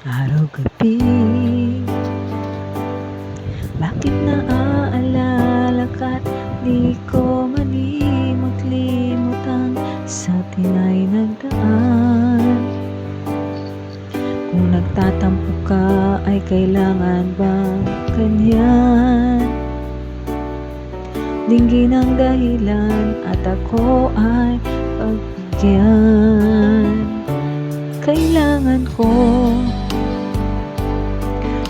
Araw-gabi, bakit naaalala ka't di ko malimot-limot ang sa tina'y nagdaan. Kung nagtatampo ka ay kailangan bang ganyan? Dinggin ang dahilan at ako ay pagbigyan. Kailangan ko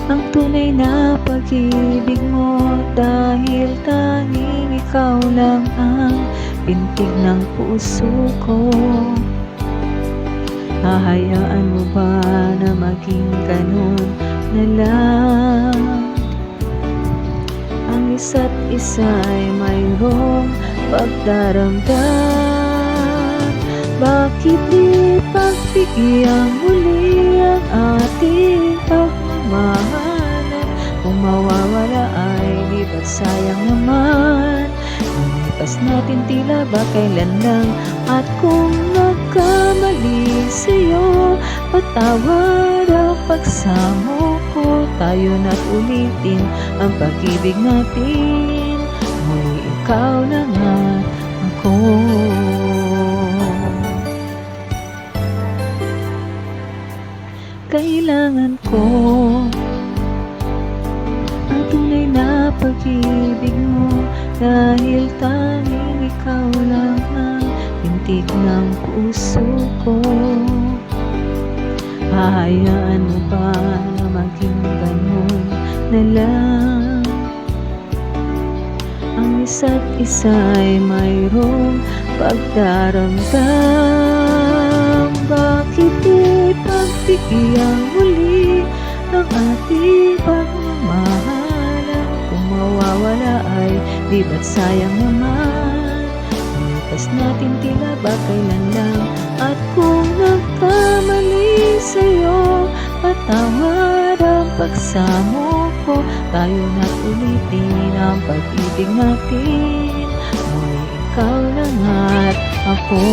ang tunay na pag-ibig mo, dahil tanging ikaw lang ang pintig ng puso ko. Hahayaan mo ba na maging ganun na lang? Ang isa't isa ay mayroong pagdaramdam. Bakit di pagbigyan muli ang ating pagmamahalan? Kung mawawala ay di ba't sayang naman? Lumipas natin tila ba kailan lang? At kung nagkamali sa'yo, patawad ang pagsamo ko. Tayo na't ulitin ang pag-ibig natin. Muli ikaw na nga ako. Kailangan ko ang tunay na pag-ibig mo, dahil tanging ikaw lang ang pintig ng puso ko. Hahayaan mo ba na maging ganun na lang? Ang isa't isa ay mayroong pagdaramdam. Bakit di pagbigyan muli ang ating pagmamahalan? Kung mawawala ay di ba't sayang naman? Lumipas natin tila ba kailan lang? At kung nagkamali sa'yo, patawad ang pagsamo ko. Tayo na't ulitin ang pag-ibig natin. Muli ikaw lang at ako.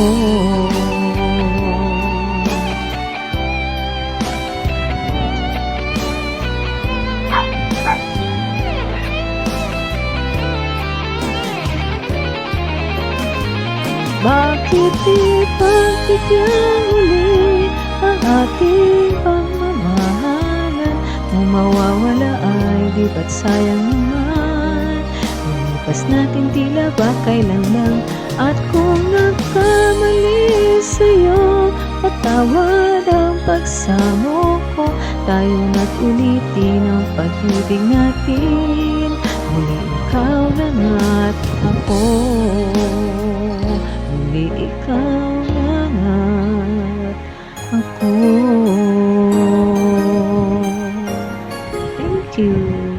Bakit di pagbigyan muli ang ating pagmamahalan? Kung mawawala ay di ba't sayang naman? Lumipas natin tila ba kailan lang? At kung nagkamali sa'yo, patawad ang pagsamo ko. Tayo na't ulitin ang pag-ibig natin. Muli ikaw na nga't ako. Muli ikaw na nga't ako. Thank you.